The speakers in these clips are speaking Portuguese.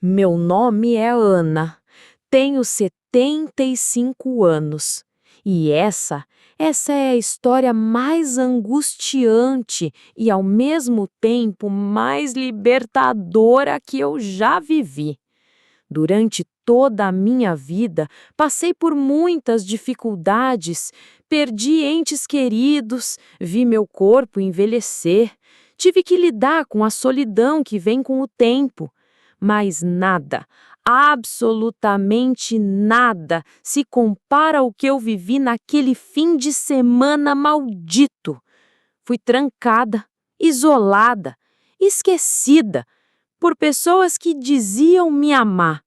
Meu nome é Ana, tenho 75 anos. E essa é a história mais angustiante e ao mesmo tempo mais libertadora que eu já vivi. Durante toda a minha vida, passei por muitas dificuldades, perdi entes queridos, vi meu corpo envelhecer, tive que lidar com a solidão que vem com o tempo. Mas nada, absolutamente nada, se compara ao que eu vivi naquele fim de semana maldito. Fui trancada, isolada, esquecida por pessoas que diziam me amar.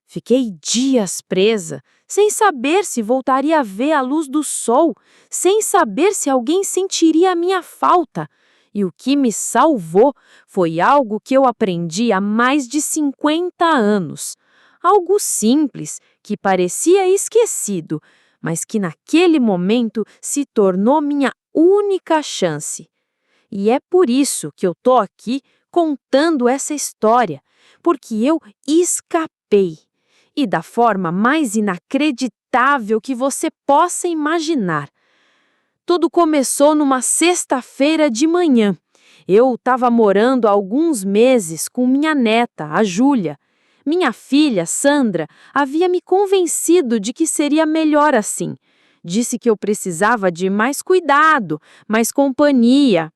Fiquei dias presa, sem saber se voltaria a ver a luz do sol, sem saber se alguém sentiria a minha falta. E o que me salvou foi algo que eu aprendi há mais de 50 anos. Algo simples, que parecia esquecido, mas que naquele momento se tornou minha única chance. E é por isso que eu tô aqui contando essa história, porque eu escapei. E da forma mais inacreditável que você possa imaginar. Tudo começou numa sexta-feira de manhã. Eu estava morando há alguns meses com minha neta, a Júlia. Minha filha, Sandra, havia me convencido de que seria melhor assim. Disse que eu precisava de mais cuidado, mais companhia.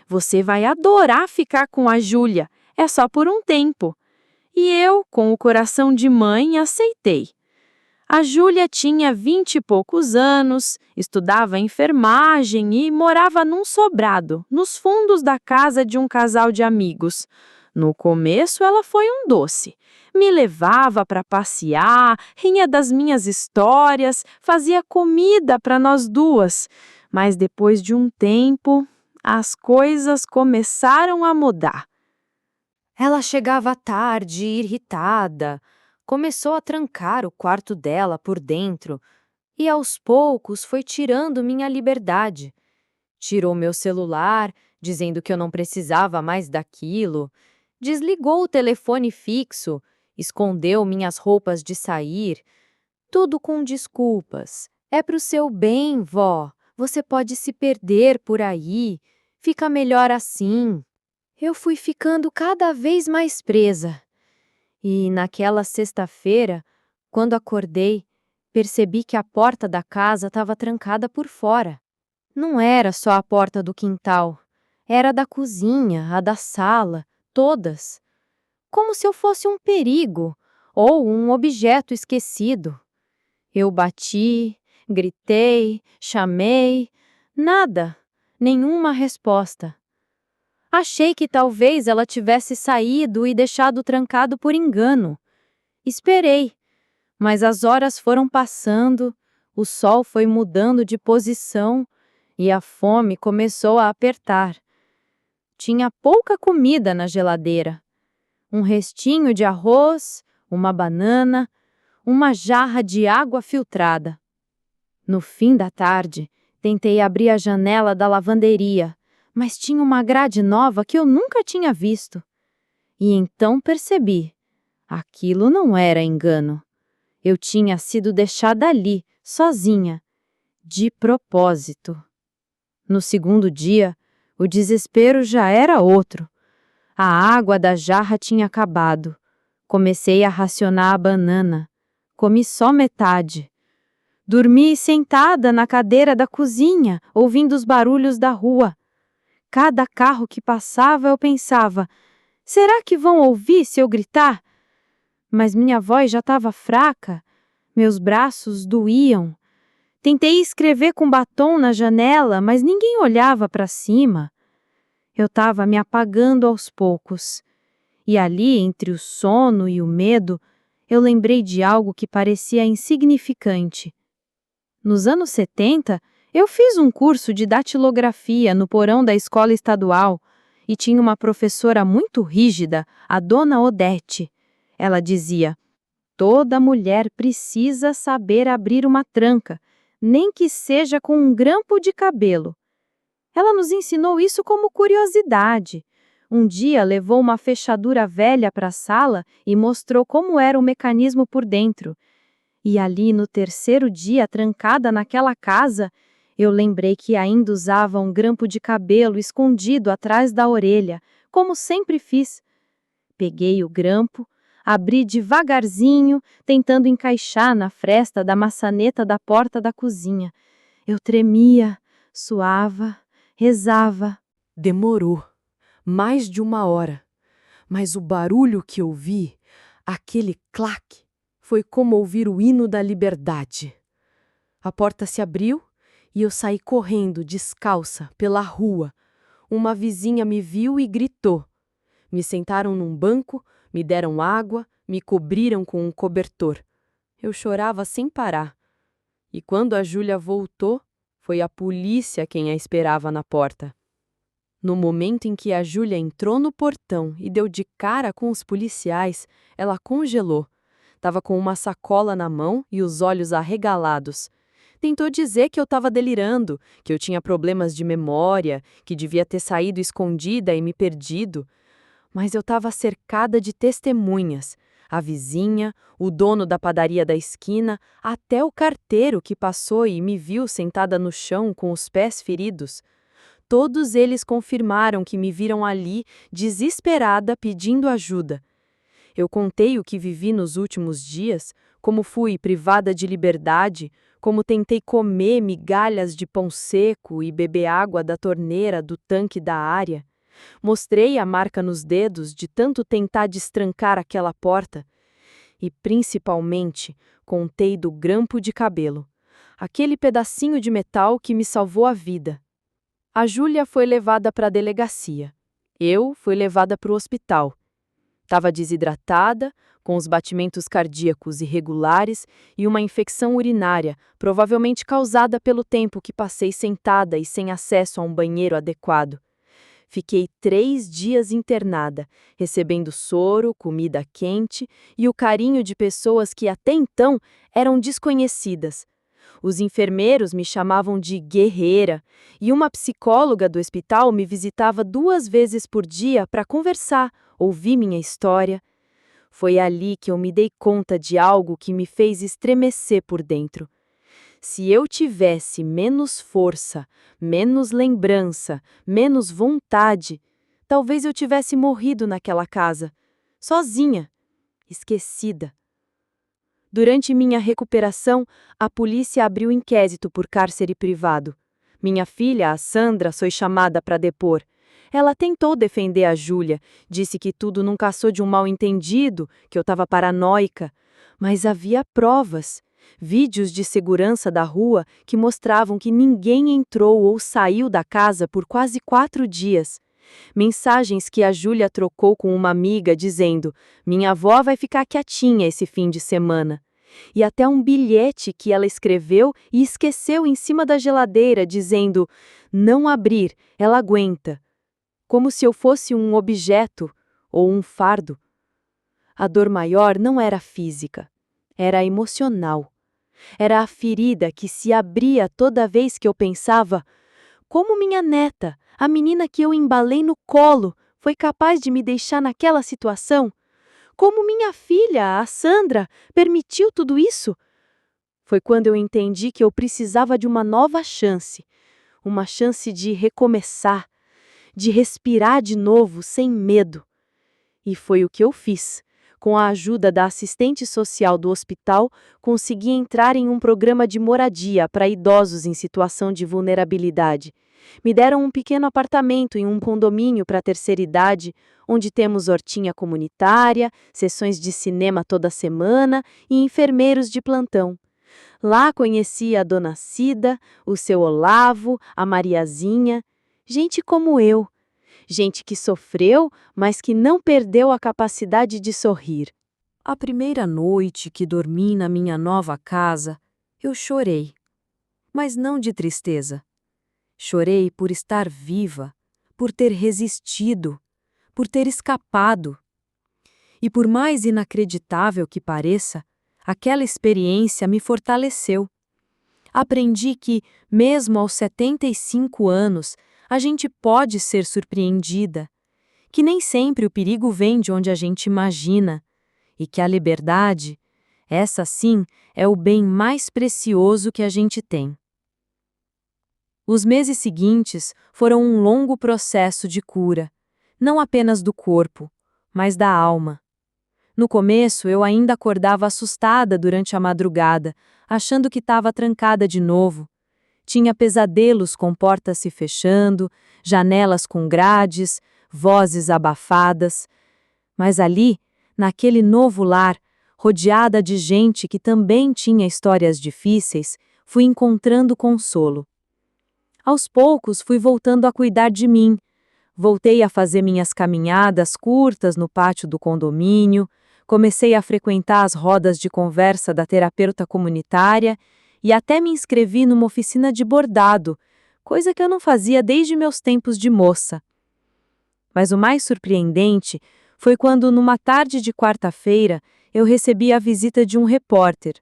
Você vai adorar ficar com a Júlia, é só por um tempo. E eu, com o coração de mãe, aceitei. A Júlia tinha 20 e poucos anos, estudava enfermagem e morava num sobrado, nos fundos da casa de um casal de amigos. No começo, ela foi um doce. Me levava para passear, ria das minhas histórias, fazia comida para nós duas. Mas depois de um tempo, as coisas começaram a mudar. Ela chegava tarde, irritada, começou a trancar o quarto dela por dentro e aos poucos foi tirando minha liberdade. Tirou meu celular, dizendo que eu não precisava mais daquilo, desligou o telefone fixo, escondeu minhas roupas de sair, tudo com desculpas. É pro seu bem, vó, você pode se perder por aí, fica melhor assim. Eu fui ficando cada vez mais presa. E naquela sexta-feira, quando acordei, percebi que a porta da casa estava trancada por fora. Não era só a porta do quintal, era a da cozinha, a da sala, todas. Como se eu fosse um perigo ou um objeto esquecido. Eu bati, gritei, chamei, nada, nenhuma resposta. Achei que talvez ela tivesse saído e deixado trancado por engano. Esperei, mas as horas foram passando, o sol foi mudando de posição e a fome começou a apertar. Tinha pouca comida na geladeira. Um restinho de arroz, uma banana, uma jarra de água filtrada. No fim da tarde, tentei abrir a janela da lavanderia, mas tinha uma grade nova que eu nunca tinha visto. E então percebi, aquilo não era engano. Eu tinha sido deixada ali, sozinha, de propósito. No segundo dia, o desespero já era outro. A água da jarra tinha acabado. Comecei a racionar a banana. Comi só metade. Dormi sentada na cadeira da cozinha, ouvindo os barulhos da rua. Cada carro que passava eu pensava, será que vão ouvir se eu gritar? Mas minha voz já estava fraca, meus braços doíam. Tentei escrever com batom na janela, mas ninguém olhava para cima. Eu estava me apagando aos poucos. E ali, entre o sono e o medo, eu lembrei de algo que parecia insignificante. Nos anos 70, eu fiz um curso de datilografia no porão da escola estadual e tinha uma professora muito rígida, a dona Odete. Ela dizia, toda mulher precisa saber abrir uma tranca, nem que seja com um grampo de cabelo. Ela nos ensinou isso como curiosidade, Um dia levou uma fechadura velha para a sala e mostrou como era o mecanismo por dentro. E ali, no terceiro dia, trancada naquela casa, eu lembrei que ainda usava um grampo de cabelo escondido atrás da orelha, como sempre fiz. Peguei o grampo, abri devagarzinho, tentando encaixar na fresta da maçaneta da porta da cozinha. Eu tremia, suava, rezava. Demorou mais de 1 hora, mas o barulho que ouvi, aquele claque, foi como ouvir o hino da liberdade. A porta se abriu e eu saí correndo, descalça, pela rua. Uma vizinha me viu e gritou. Me sentaram num banco, me deram água, me cobriram com um cobertor. Eu chorava sem parar. E quando a Júlia voltou, foi a polícia quem a esperava na porta. No momento em que a Júlia entrou no portão e deu de cara com os policiais, ela congelou. Tava com uma sacola na mão e os olhos arregalados. Tentou dizer que eu estava delirando, que eu tinha problemas de memória, que devia ter saído escondida e me perdido. Mas eu estava cercada de testemunhas. A vizinha, o dono da padaria da esquina, até o carteiro que passou e me viu sentada no chão com os pés feridos. Todos eles confirmaram que me viram ali, desesperada, pedindo ajuda. Eu contei o que vivi nos últimos dias, como fui privada de liberdade, como tentei comer migalhas de pão seco e beber água da torneira do tanque da área. Mostrei a marca nos dedos de tanto tentar destrancar aquela porta. E, principalmente, contei do grampo de cabelo, aquele pedacinho de metal que me salvou a vida. A Júlia foi levada para a delegacia. Eu fui levada para o hospital. Estava desidratada, com os batimentos cardíacos irregulares e uma infecção urinária, provavelmente causada pelo tempo que passei sentada e sem acesso a um banheiro adequado. Fiquei 3 dias internada, recebendo soro, comida quente e o carinho de pessoas que até então eram desconhecidas. Os enfermeiros me chamavam de guerreira e uma psicóloga do hospital me visitava 2 vezes por dia para conversar, ouvir minha história. Foi ali que eu me dei conta de algo que me fez estremecer por dentro. Se eu tivesse menos força, menos lembrança, menos vontade, talvez eu tivesse morrido naquela casa, sozinha, esquecida. Durante minha recuperação, a polícia abriu inquérito por cárcere privado. Minha filha, a Sandra, foi chamada para depor. Ela tentou defender a Júlia, disse que tudo não passou de um mal-entendido, que eu estava paranoica. Mas havia provas, vídeos de segurança da rua que mostravam que ninguém entrou ou saiu da casa por quase 4 dias. Mensagens que a Júlia trocou com uma amiga dizendo: "Minha avó vai ficar quietinha esse fim de semana." E até um bilhete que ela escreveu e esqueceu em cima da geladeira dizendo: "Não abrir, ela aguenta." Como se eu fosse um objeto ou um fardo. A dor maior não era física, era emocional. Era a ferida que se abria toda vez que eu pensava: como minha neta, a menina que eu embalei no colo, foi capaz de me deixar naquela situação? Como minha filha, a Sandra, permitiu tudo isso? Foi quando eu entendi que eu precisava de uma nova chance. Uma chance de recomeçar, de respirar de novo sem medo. E foi o que eu fiz. Com a ajuda da assistente social do hospital, consegui entrar em um programa de moradia para idosos em situação de vulnerabilidade. Me deram um pequeno apartamento em um condomínio para a terceira idade, onde temos hortinha comunitária, sessões de cinema toda semana e enfermeiros de plantão. Lá conheci a Dona Cida, o seu Olavo, a Mariazinha, gente como eu. Gente que sofreu, mas que não perdeu a capacidade de sorrir. A primeira noite que dormi na minha nova casa, eu chorei. Mas não de tristeza. Chorei por estar viva, por ter resistido, por ter escapado. E por mais inacreditável que pareça, aquela experiência me fortaleceu. Aprendi que, mesmo aos 75 anos, a gente pode ser surpreendida, que nem sempre o perigo vem de onde a gente imagina, e que a liberdade, essa sim, é o bem mais precioso que a gente tem. Os meses seguintes foram um longo processo de cura, não apenas do corpo, mas da alma. No começo, eu ainda acordava assustada durante a madrugada, achando que estava trancada de novo. Tinha pesadelos com portas se fechando, janelas com grades, vozes abafadas. Mas ali, naquele novo lar, rodeada de gente que também tinha histórias difíceis, fui encontrando consolo. Aos poucos, fui voltando a cuidar de mim. Voltei a fazer minhas caminhadas curtas no pátio do condomínio, comecei a frequentar as rodas de conversa da terapeuta comunitária e até me inscrevi numa oficina de bordado, coisa que eu não fazia desde meus tempos de moça. Mas o mais surpreendente foi quando, numa tarde de quarta-feira, eu recebi a visita de um repórter.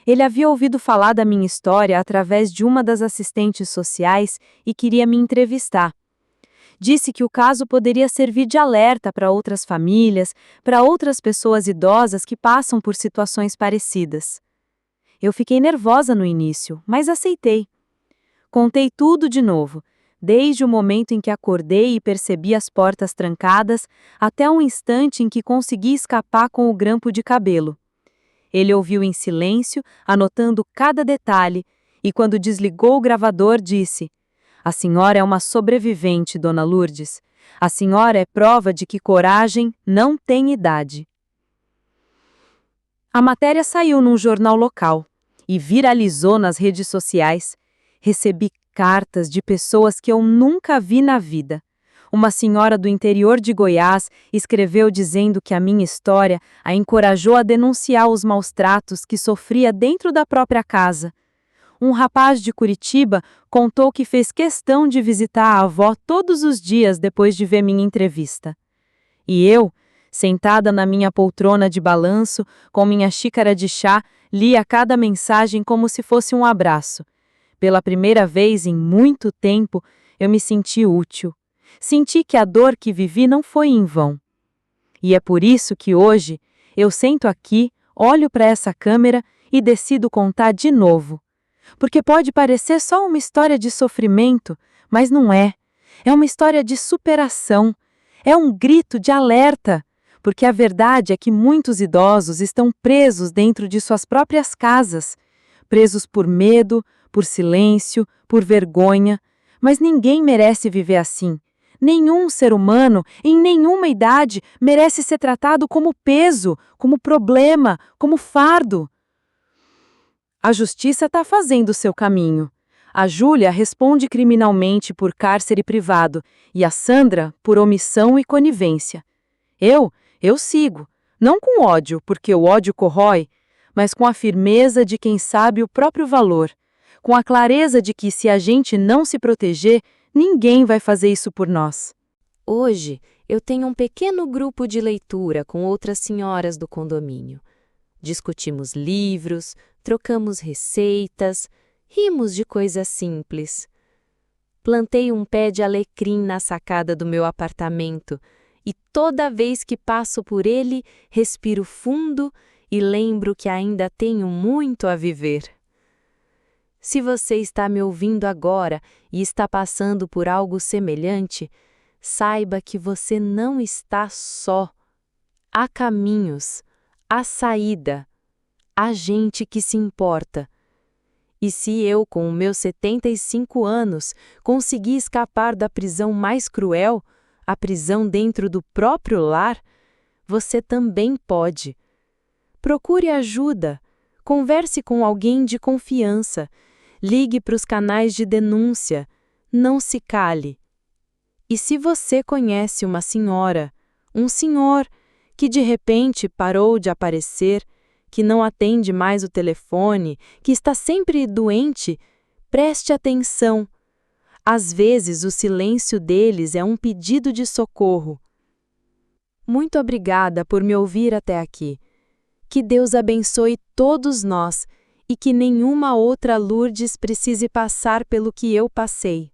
Ele havia ouvido falar da minha história através de uma das assistentes sociais e queria me entrevistar. Disse que o caso poderia servir de alerta para outras famílias, para outras pessoas idosas que passam por situações parecidas. Eu fiquei nervosa no início, mas aceitei. Contei tudo de novo, desde o momento em que acordei e percebi as portas trancadas, até o instante em que consegui escapar com o grampo de cabelo. Ele ouviu em silêncio, anotando cada detalhe, e quando desligou o gravador, disse: "A senhora é uma sobrevivente, Dona Lourdes. A senhora é prova de que coragem não tem idade." A matéria saiu num jornal local e viralizou nas redes sociais. Recebi cartas de pessoas que eu nunca vi na vida. Uma senhora do interior de Goiás escreveu dizendo que a minha história a encorajou a denunciar os maus-tratos que sofria dentro da própria casa. Um rapaz de Curitiba contou que fez questão de visitar a avó todos os dias depois de ver minha entrevista. E eu, sentada na minha poltrona de balanço, com minha xícara de chá, lia cada mensagem como se fosse um abraço. Pela primeira vez em muito tempo, eu me senti útil. Senti que a dor que vivi não foi em vão. E é por isso que hoje eu sento aqui, olho para essa câmera e decido contar de novo. Porque pode parecer só uma história de sofrimento, mas não é. É uma história de superação. É um grito de alerta. Porque a verdade é que muitos idosos estão presos dentro de suas próprias casas. Presos por medo, por silêncio, por vergonha. Mas ninguém merece viver assim. Nenhum ser humano, em nenhuma idade, merece ser tratado como peso, como problema, como fardo. A justiça está fazendo o seu caminho. A Júlia responde criminalmente por cárcere privado e a Sandra por omissão e conivência. Eu sigo, não com ódio, porque o ódio corrói, mas com a firmeza de quem sabe o próprio valor, com a clareza de que se a gente não se proteger, ninguém vai fazer isso por nós. Hoje, eu tenho um pequeno grupo de leitura com outras senhoras do condomínio. Discutimos livros, trocamos receitas, rimos de coisas simples. Plantei um pé de alecrim na sacada do meu apartamento e toda vez que passo por ele, respiro fundo e lembro que ainda tenho muito a viver. Se você está me ouvindo agora e está passando por algo semelhante, saiba que você não está só. Há caminhos, há saída, há gente que se importa. E se eu, com os meus 75 anos, consegui escapar da prisão mais cruel, a prisão dentro do próprio lar, você também pode. Procure ajuda, converse com alguém de confiança, ligue para os canais de denúncia, não se cale. E se você conhece uma senhora, um senhor, que de repente parou de aparecer, que não atende mais o telefone, que está sempre doente, preste atenção. Às vezes o silêncio deles é um pedido de socorro. Muito obrigada por me ouvir até aqui. Que Deus abençoe todos nós e que nenhuma outra Lourdes precise passar pelo que eu passei.